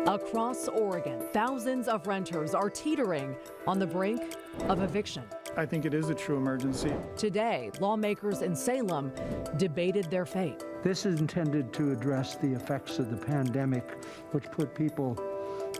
Across Oregon, thousands of renters are teetering on the brink of eviction. I think it is a true emergency. Today, lawmakers in Salem debated their fate. This is intended to address the effects of the pandemic, which put people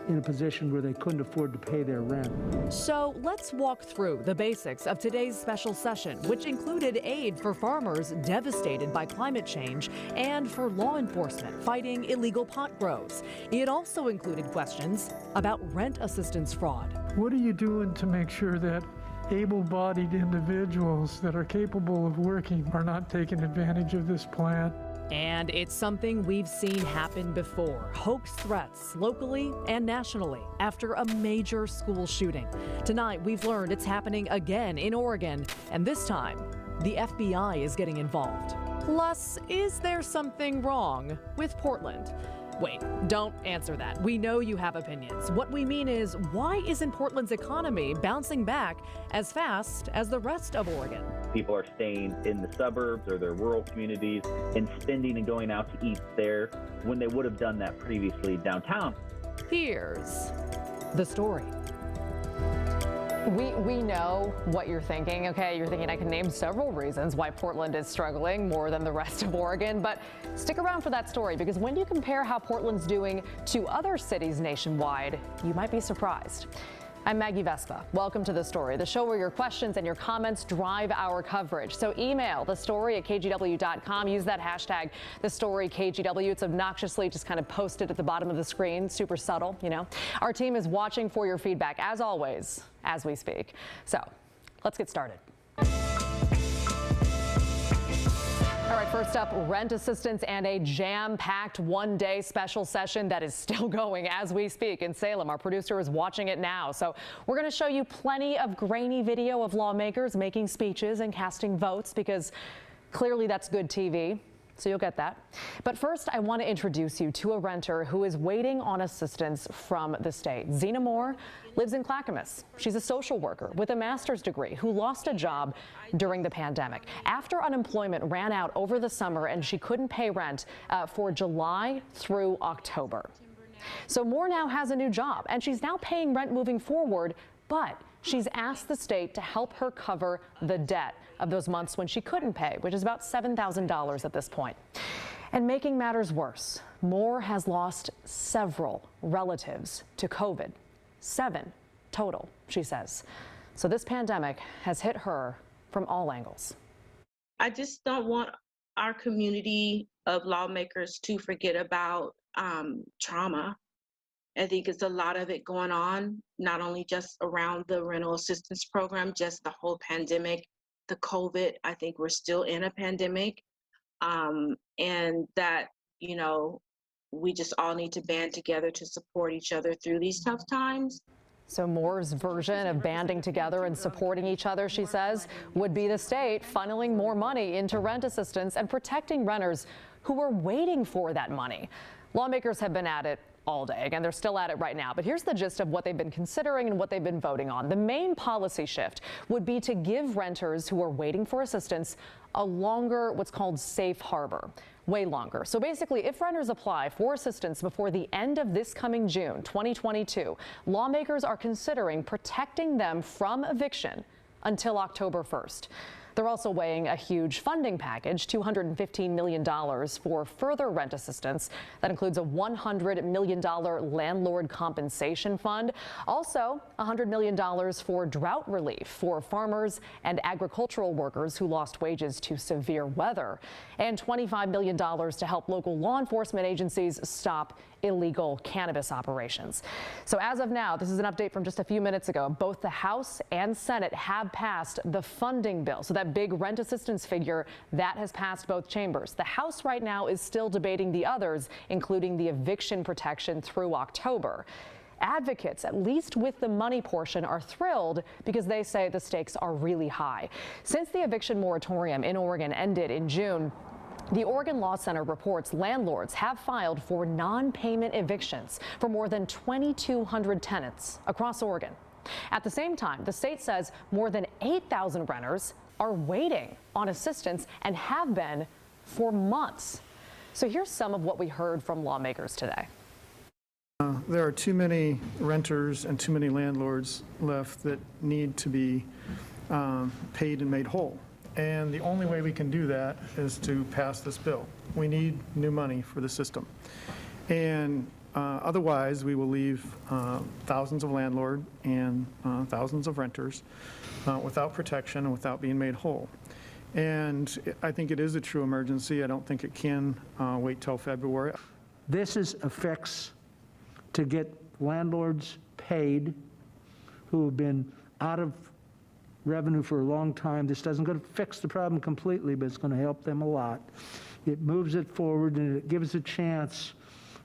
in a position where they couldn't afford to pay their rent. So let's walk through the basics of today's special session, which included aid for farmers devastated by climate change and for law enforcement fighting illegal pot grows. It also included questions about rent assistance fraud. What are you doing to make sure that able-bodied individuals that are capable of working are not taking advantage of this plan? And it's something we've seen happen before. Hoax threats locally and nationally after a major school shooting. Tonight, we've learned it's happening again in Oregon, and this time, the FBI is getting involved. Plus, is there something wrong with Portland? Wait, don't answer that. We know you have opinions. What we mean is, why isn't Portland's economy bouncing back as fast as the rest of Oregon? People are staying in the suburbs or their rural communities and spending and going out to eat there when they would have done that previously downtown. Here's the story. We know what you're thinking, okay? You're thinking I can name several reasons why Portland is struggling more than the rest of Oregon, but stick around for that story, because when you compare how Portland's doing to other cities nationwide, you might be surprised. I'm Maggie Vespa. Welcome to The Story, the show where your questions and your comments drive our coverage. So email thestory@kgw.com. Use that hashtag, thestoryKGW. It's obnoxiously just kind of posted at the bottom of the screen. Super subtle, you know. Our team is watching for your feedback, as always, as we speak. So let's get started. All right, first up, rent assistance and a jam-packed one-day special session that is still going as we speak in Salem. Our producer is watching it now. So we're going to show you plenty of grainy video of lawmakers making speeches and casting votes, because clearly that's good TV. So you'll get that. But first, I want to introduce you to a renter who is waiting on assistance from the state. Zena Moore lives in Clackamas. She's a social worker with a master's degree who lost a job during the pandemic after unemployment ran out over the summer and she couldn't pay rent for July through October. So Moore now has a new job and she's now paying rent moving forward, but she's asked the state to help her cover the debt of those months when she couldn't pay, which is about $7,000 at this point. And making matters worse, Moore has lost several relatives to COVID. 7 total, she says. So this pandemic has hit her from all angles. I just don't want our community of lawmakers to forget about trauma. I think it's a lot of it going on, not only just around the rental assistance program, just the whole pandemic, the COVID. I think we're still in a pandemic, and that, you know, we just all need to band together to support each other through these tough times. So Moore's version of banding together and supporting each other, she says, would be the state funneling more money into rent assistance and protecting renters who are waiting for that money. Lawmakers have been at it all day. Again, they're still at it right now. But here's the gist of what they've been considering and what they've been voting on. The main policy shift would be to give renters who are waiting for assistance a longer, what's called safe harbor, way longer. So basically, if renters apply for assistance before the end of this coming June 2022, lawmakers are considering protecting them from eviction until October 1st. They're also weighing a huge funding package, $215 million for further rent assistance. That includes a $100 million landlord compensation fund. Also, $100 million for drought relief for farmers and agricultural workers who lost wages to severe weather. And $25 million to help local law enforcement agencies stop illegal cannabis operations. So as of now, this is an update from just a few minutes ago, both the House and Senate have passed the funding bill. So that big rent assistance figure, that has passed both chambers. The House right now is still debating the others, including the eviction protection through October. Advocates, at least with the money portion, are thrilled because they say the stakes are really high. Since the eviction moratorium in Oregon ended in June, the Oregon Law Center reports landlords have filed for non-payment evictions for more than 2,200 tenants across Oregon. At the same time, the state says more than 8,000 renters are waiting on assistance and have been for months. So here's some of what we heard from lawmakers today. there are too many renters and too many landlords left that need to be paid and made whole. And the only way we can do that is to pass this bill. We need new money for the system. And otherwise, we will leave thousands of landlords and thousands of renters without protection and without being made whole. And I think it is a true emergency. I don't think it can wait till February. This is a fix to get landlords paid who have been out of revenue for a long time. This doesn't going to fix the problem completely, but it's going to help them a lot. It moves it forward, and it gives a chance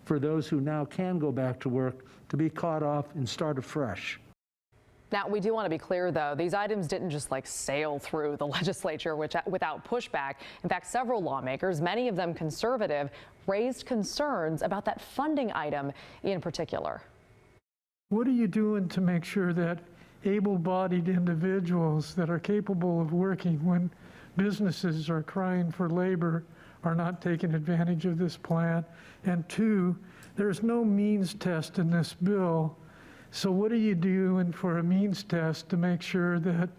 for those who now can go back to work to be caught off and start afresh. Now, we do want to be clear, though, these items didn't just sail through the legislature without pushback. In fact, several lawmakers, many of them conservative, raised concerns about that funding item in particular. What are you doing to make sure that able-bodied individuals that are capable of working when businesses are crying for labor are not taking advantage of this plan? And two, there's no means test in this bill. So what are you doing for a means test to make sure that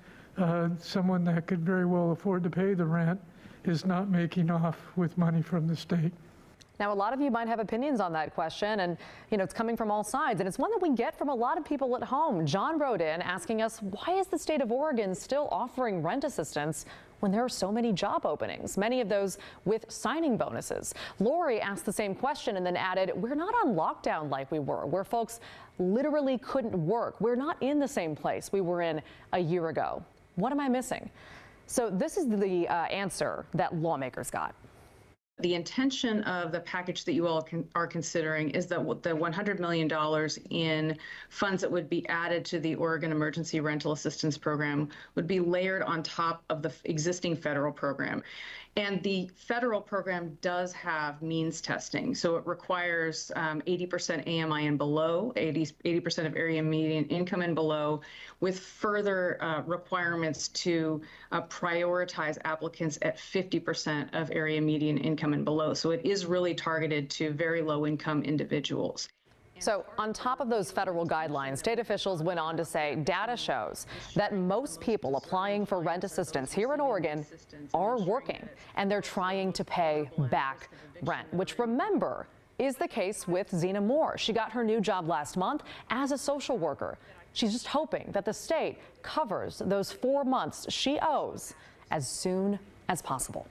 someone that could very well afford to pay the rent is not making off with money from the state? Now, a lot of you might have opinions on that question, and it's coming from all sides, and it's one that we get from a lot of people at home. John wrote in asking us, why is the state of Oregon still offering rent assistance when there are so many job openings, many of those with signing bonuses? Lori asked the same question and then added, we're not on lockdown like we were, where folks literally couldn't work. We're not in the same place we were in a year ago. What am I missing? So this is the answer that lawmakers got. The intention of the package that you all are considering is that the $100 million in funds that would be added to the Oregon Emergency Rental Assistance Program would be layered on top of the existing federal program. And the federal program does have means testing. So it requires 80% AMI and below, 80% of area median income and below, with further requirements to prioritize applicants at 50% of area median income and below. So it is really targeted to very low income individuals. So on top of those federal guidelines, state officials went on to say data shows that most people applying for rent assistance here in Oregon are working, and they're trying to pay back rent, which, remember, is the case with Zena Moore. She got her new job last month as a social worker. She's just hoping that the state covers those 4 months she owes as soon as possible.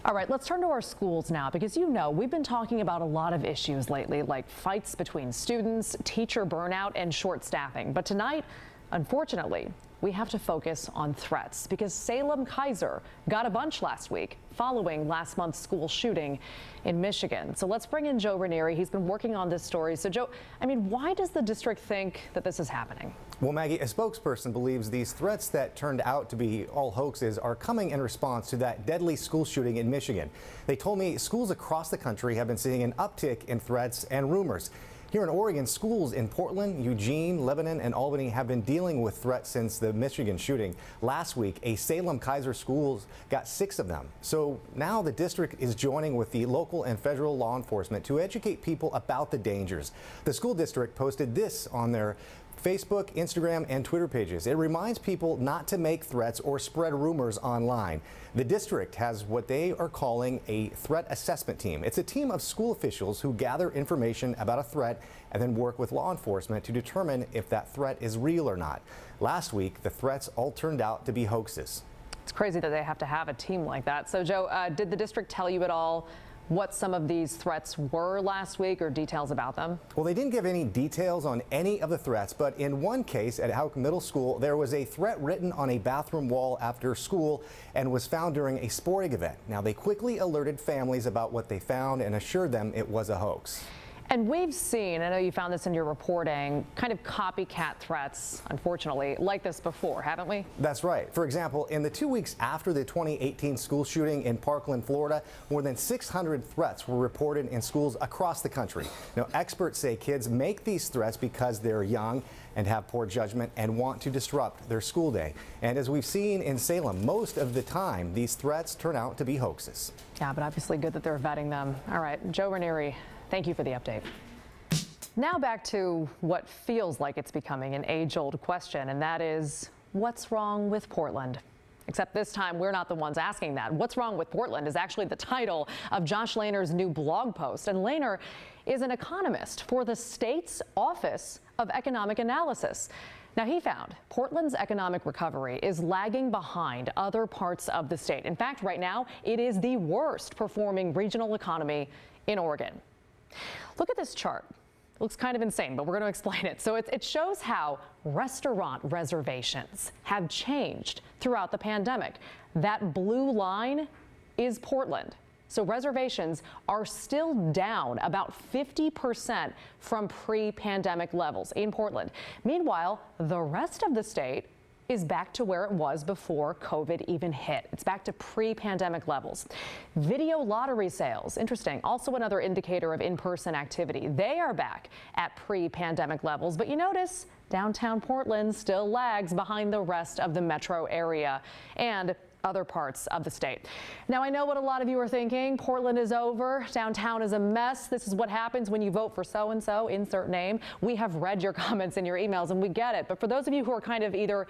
All right, let's turn to our schools now, because we've been talking about a lot of issues lately, like fights between students, teacher burnout, and short staffing. But tonight, unfortunately, we have to focus on threats, because Salem Keizer got a bunch last week following last month's school shooting in Michigan. So let's bring in Joe Ranieri. He's been working on this story. So Joe, why does the district think that this is happening? Well, Maggie, a spokesperson believes these threats that turned out to be all hoaxes are coming in response to that deadly school shooting in Michigan. They told me schools across the country have been seeing an uptick in threats and rumors. Here in Oregon, schools in Portland, Eugene, Lebanon, and Albany have been dealing with threats since the Michigan shooting. Last week, a Salem Keizer schools got 6 of them. So now the district is joining with the local and federal law enforcement to educate people about the dangers. The school district posted this on their Facebook, Instagram, and Twitter pages. It reminds people not to make threats or spread rumors online. The district has what they are calling a threat assessment team. It's a team of school officials who gather information about a threat and then work with law enforcement to determine if that threat is real or not. Last week, the threats all turned out to be hoaxes. It's crazy that they have to have a team like that. So, Joe, did the district tell you at all what some of these threats were last week, or details about them? Well, they didn't give any details on any of the threats, but in one case at Houck Middle School, there was a threat written on a bathroom wall after school and was found during a sporting event. Now, they quickly alerted families about what they found and assured them it was a hoax. And we've seen, I know you found this in your reporting, kind of copycat threats, unfortunately, like this before, haven't we? That's right. For example, in the 2 weeks after the 2018 school shooting in Parkland, Florida, more than 600 threats were reported in schools across the country. Now, experts say kids make these threats because they're young and have poor judgment and want to disrupt their school day. And as we've seen in Salem, most of the time, these threats turn out to be hoaxes. Yeah, but obviously good that they're vetting them. All right, Joe Ranieri, thank you for the update. Now back to what feels like it's becoming an age-old question, and that is, what's wrong with Portland? Except this time, we're not the ones asking that. What's wrong with Portland is actually the title of Josh Lehner's new blog post. And Lehner is an economist for the state's Office of Economic Analysis. Now, he found Portland's economic recovery is lagging behind other parts of the state. In fact, right now, it is the worst performing regional economy in Oregon. Look at this chart. It looks kind of insane, but we're going to explain it. So it shows how restaurant reservations have changed throughout the pandemic. That blue line is Portland. So reservations are still down about 50% from pre-pandemic levels in Portland. Meanwhile, the rest of the state is back to where it was before COVID even hit. It's back to pre-pandemic levels. Video lottery sales, interesting, also another indicator of in-person activity. They are back at pre-pandemic levels, but you notice downtown Portland still lags behind the rest of the metro area and other parts of the state. Now, I know what a lot of you are thinking. Portland is over. Downtown is a mess. This is what happens when you vote for so-and-so, insert name. We have read your comments and your emails, and we get it. But for those of you who are kind of either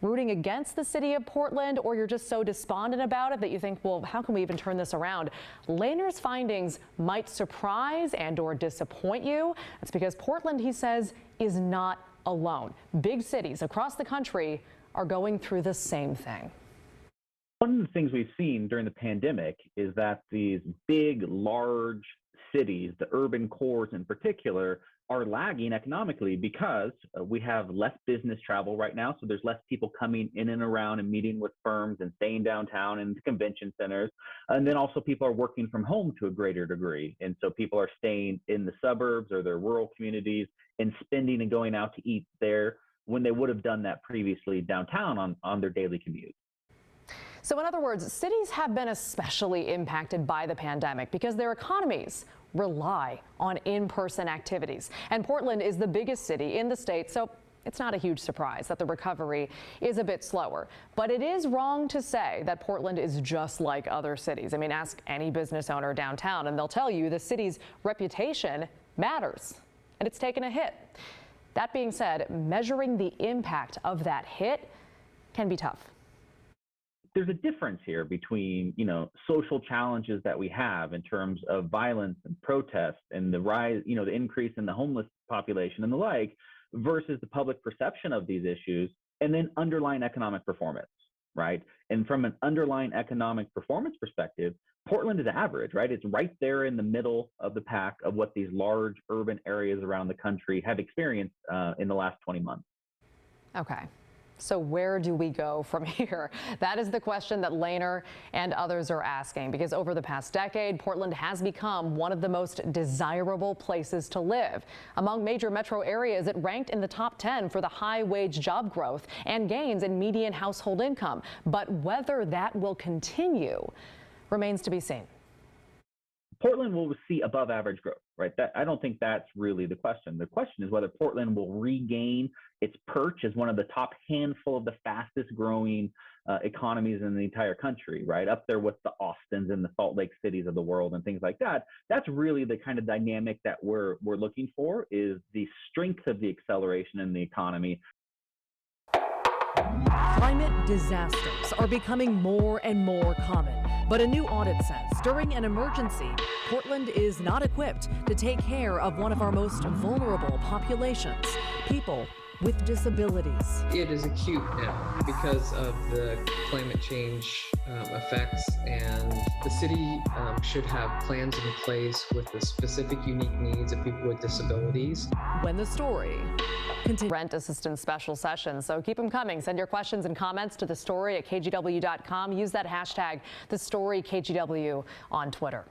rooting against the city of Portland, or you're just so despondent about it that you think, well, how can we even turn this around? Lehner's findings might surprise and or disappoint you. It's because Portland, he says, is not alone. Big cities across the country are going through the same thing. One of the things we've seen during the pandemic is that these big, large cities, the urban cores in particular, are lagging economically because we have less business travel right now. So there's less people coming in and around and meeting with firms and staying downtown and the convention centers. And then also people are working from home to a greater degree. And so people are staying in the suburbs or their rural communities and spending and going out to eat there when they would have done that previously downtown on their daily commute. So in other words, cities have been especially impacted by the pandemic because their economies rely on in-person activities. And Portland is the biggest city in the state, so it's not a huge surprise that the recovery is a bit slower. But it is wrong to say that Portland is just like other cities. I mean, ask any business owner downtown and they'll tell you the city's reputation matters, and it's taken a hit. That being said, measuring the impact of that hit can be tough. There's a difference here between, social challenges that we have in terms of violence and protest and the rise, the increase in the homeless population and the like, versus the public perception of these issues, and then underlying economic performance, right? And from an underlying economic performance perspective, Portland is average, right? It's right there in the middle of the pack of what these large urban areas around the country have experienced in the last 20 months. Okay. So where do we go from here? That is the question that Lehner and others are asking, because over the past decade, Portland has become one of the most desirable places to live. Among major metro areas, it ranked in the top 10 for the high wage job growth and gains in median household income. But whether that will continue remains to be seen. Portland will see above average growth, right? I don't think that's really the question. The question is whether Portland will regain its perch as one of the top handful of the fastest growing economies in the entire country, right? Up there with the Austins and the Salt Lake cities of the world and things like that. That's really the kind of dynamic that we're looking for, is the strength of the acceleration in the economy. Climate disasters are becoming more and more common, but a new audit says during an emergency, Portland is not equipped to take care of one of our most vulnerable populations, people with disabilities. It is acute now because of the climate change effects, and the city should have plans in place with the specific unique needs of people with disabilities. When the story continues. Rent assistance special sessions, so keep them coming. Send your questions and comments to thestory@kgw.com. Use that hashtag #TheStoryKGW on Twitter.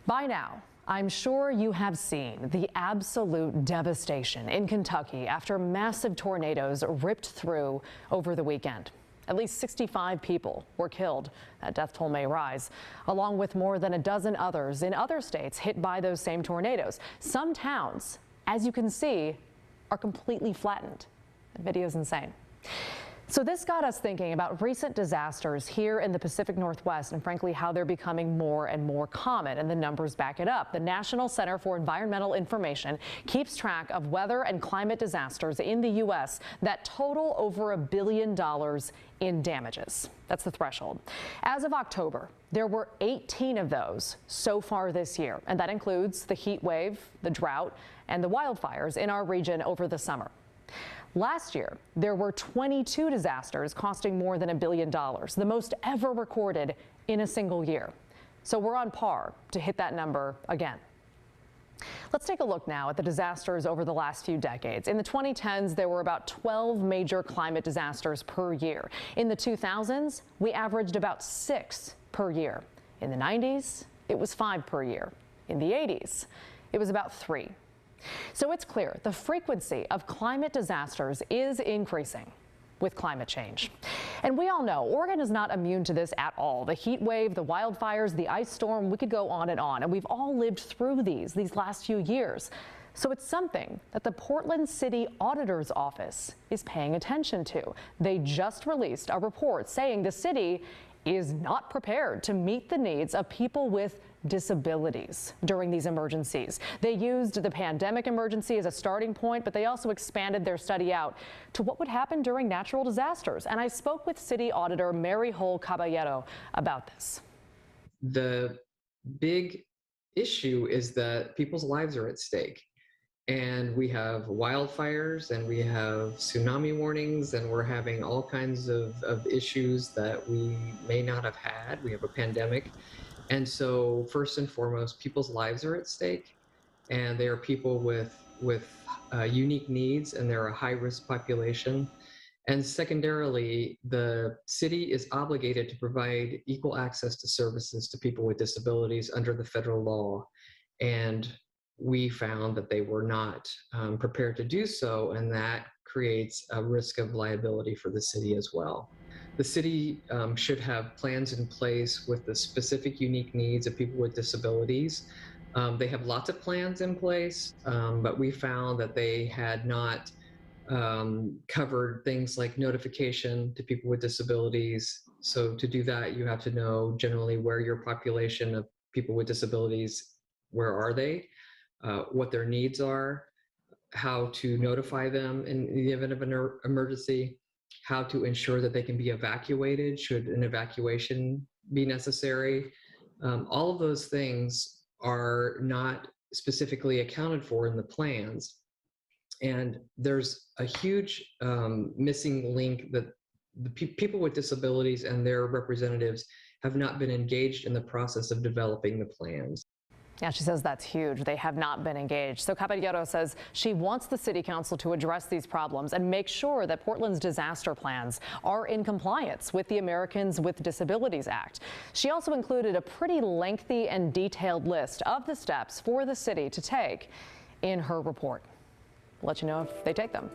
By now, I'm sure you have seen the absolute devastation in Kentucky after massive tornadoes ripped through over the weekend. At least 65 people were killed. That death toll may rise, along with more than a dozen others in other states hit by those same tornadoes. Some towns, as you can see, are completely flattened. The video's insane. So this got us thinking about recent disasters here in the Pacific Northwest and frankly how they're becoming more and more common, and the numbers back it up. The National Center for Environmental Information keeps track of weather and climate disasters in the U.S. that total over $1 billion in damages. That's the threshold. As of October, there were 18 of those so far this year, and that includes the heat wave, the drought, and the wildfires in our region over the summer. Last year, there were 22 disasters costing more than $1 billion, the most ever recorded in a single year. So we're on par to hit that number again. Let's take a look now at the disasters over the last few decades. In the 2010s, there were about 12 major climate disasters per year. In the 2000s, we averaged about 6 per year. In the 90s, it was 5 per year. In the 80s, it was about 3. So it's clear the frequency of climate disasters is increasing with climate change. And we all know Oregon is not immune to this at all. The heat wave, the wildfires, the ice storm, we could go on. And we've all lived through these last few years. So it's something that the Portland City Auditor's Office is paying attention to. They just released a report saying the city is not prepared to meet the needs of people with disabilities during these emergencies. They used the pandemic emergency as a starting point, but they also expanded their study out to what would happen during natural disasters. And I spoke with City Auditor Mary Caballero about this. The big issue is that people's lives are at stake. And we have wildfires and we have tsunami warnings, and we're having all kinds of issues that we may not have had. We have a pandemic. And so first and foremost, people's lives are at stake, and they are people with unique needs, and they're a high-risk population. And secondarily, the city is obligated to provide equal access to services to people with disabilities under the federal law. And we found that they were not prepared to do so, and that creates a risk of liability for the city as well. The city should have plans in place with the specific unique needs of people with disabilities. They have lots of plans in place, but we found that they had not covered things like notification to people with disabilities. So to do that, you have to know generally where your population of people with disabilities, where are they, what their needs are, how to notify them in the event of an emergency, how to ensure that they can be evacuated should an evacuation be necessary. All of those things are not specifically accounted for in the plans. And there's a huge missing link that the people with disabilities and their representatives have not been engaged in the process of developing the plans. Yeah, she says that's huge. They have not been engaged. So Caballero says she wants the city council to address these problems and make sure that Portland's disaster plans are in compliance with the Americans with Disabilities Act. She also included a pretty lengthy and detailed list of the steps for the city to take in her report. We'll let you know if they take them.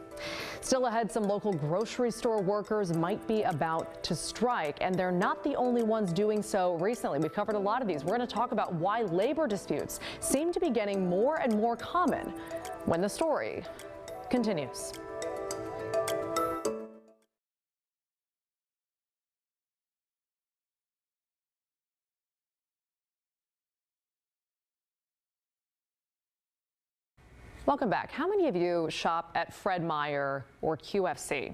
Still ahead, some local grocery store workers might be about to strike, and they're not the only ones doing so recently. We've covered a lot of these. We're going to talk about why labor disputes seem to be getting more and more common when the story continues. Welcome back. How many of you shop at Fred Meyer or QFC?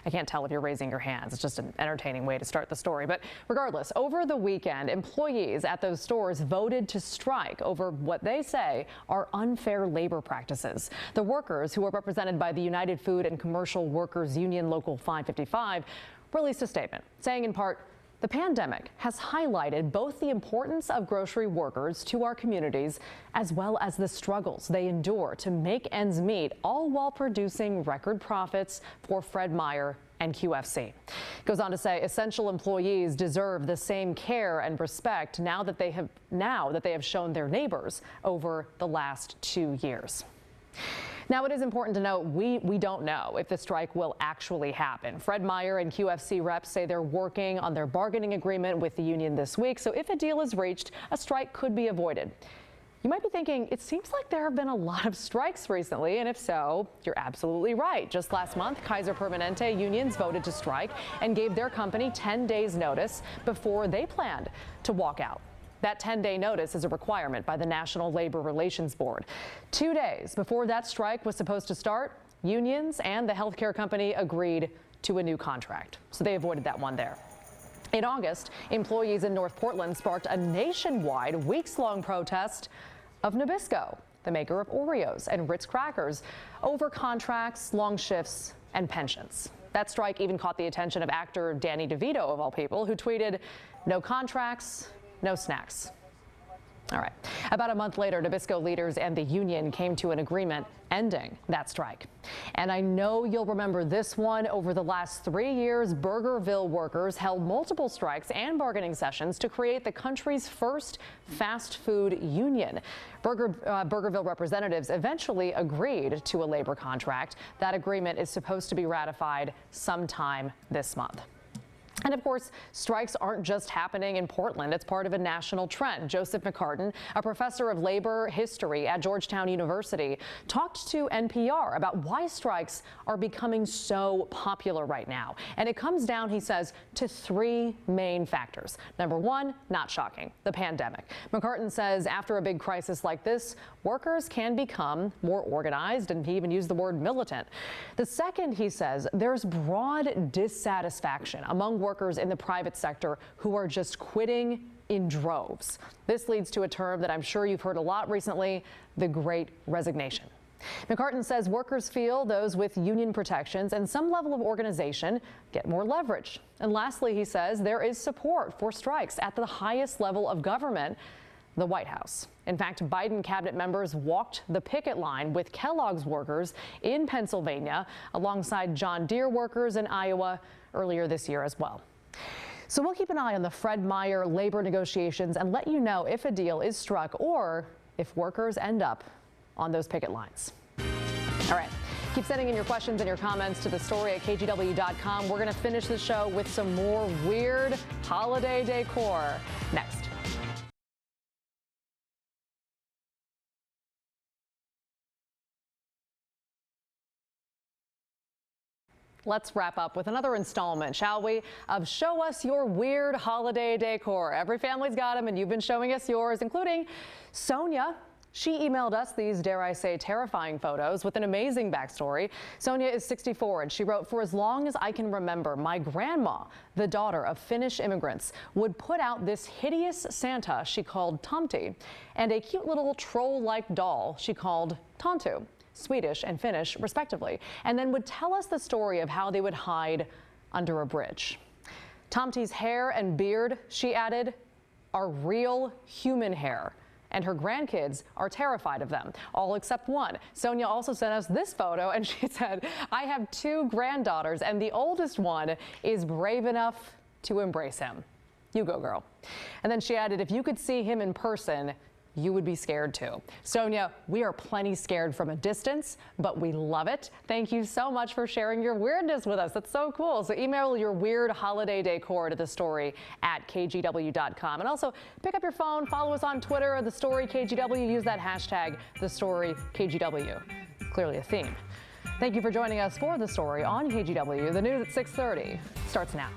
I can't tell if you're raising your hands. It's just an entertaining way to start the story. But regardless, over the weekend, employees at those stores voted to strike over what they say are unfair labor practices. The workers, who are represented by the United Food and Commercial Workers Union Local 555, released a statement saying in part, the pandemic has highlighted both the importance of grocery workers to our communities as well as the struggles they endure to make ends meet, all while producing record profits for Fred Meyer and QFC. It goes on to say essential employees deserve the same care and respect now that they have shown their neighbors over the last 2 years. Now, it is important to note we don't know if the strike will actually happen. Fred Meyer and QFC reps say they're working on their bargaining agreement with the union this week, so if a deal is reached, a strike could be avoided. You might be thinking, it seems like there have been a lot of strikes recently, and if so, you're absolutely right. Just last month, Kaiser Permanente unions voted to strike and gave their company 10 days notice before they planned to walk out. That 10-day notice is a requirement by the National Labor Relations Board. 2 days before that strike was supposed to start, unions and the healthcare company agreed to a new contract, so they avoided that one there. In August, employees in North Portland sparked a nationwide weeks-long protest of Nabisco, the maker of Oreos and Ritz crackers, over contracts, long shifts, and pensions. That strike even caught the attention of actor Danny DeVito, of all people, who tweeted, "No contracts, no snacks." All right. About a month later, Nabisco leaders and the union came to an agreement ending that strike. And I know you'll remember this one. Over the last 3 years, Burgerville workers held multiple strikes and bargaining sessions to create the country's first fast food union. Burgerville representatives eventually agreed to a labor contract. That agreement is supposed to be ratified sometime this month. And of course, strikes aren't just happening in Portland. It's part of a national trend. Joseph McCartan, a professor of labor history at Georgetown University, talked to NPR about why strikes are becoming so popular right now. And it comes down, he says, to 3 main factors. Number 1, not shocking, the pandemic. McCartan says after a big crisis like this, workers can become more organized, and he even used the word militant. The second, he says, there's broad dissatisfaction among workers in the private sector who are just quitting in droves. This leads to a term that I'm sure you've heard a lot recently, the Great Resignation. McCartan says workers feel those with union protections and some level of organization get more leverage. And lastly, he says there is support for strikes at the highest level of government, the White House. In fact, Biden cabinet members walked the picket line with Kellogg's workers in Pennsylvania alongside John Deere workers in Iowa earlier this year as well. So we'll keep an eye on the Fred Meyer labor negotiations and let you know if a deal is struck or if workers end up on those picket lines. All right. Keep sending in your questions and your comments to the story at kgw.com. We're going to finish the show with some more weird holiday decor next. Let's wrap up with another installment, shall we, of Show Us Your Weird Holiday Decor. Every family's got them, and you've been showing us yours, including Sonia. She emailed us these, dare I say, terrifying photos with an amazing backstory. Sonia is 64, and she wrote, "For as long as I can remember, my grandma, the daughter of Finnish immigrants, would put out this hideous Santa she called Tomti, and a cute little troll-like doll she called Tontu, Swedish and Finnish, respectively, and then would tell us the story of how they would hide under a bridge. Tomti's hair and beard," she added, "are real human hair, and her grandkids are terrified of them, all except one." Sonia also sent us this photo, and she said, "I have 2 granddaughters, and the oldest one is brave enough to embrace him. You go, girl." And then she added, "If you could see him in person, you would be scared too." Sonia, we are plenty scared from a distance, but we love it. Thank you so much for sharing your weirdness with us. That's so cool. So email your weird holiday decor to the story at kgw.com. And also pick up your phone, follow us on Twitter, the story KGW, use that hashtag, the story KGW. Clearly a theme. Thank you for joining us for the story on KGW. The news at 6:30 starts now.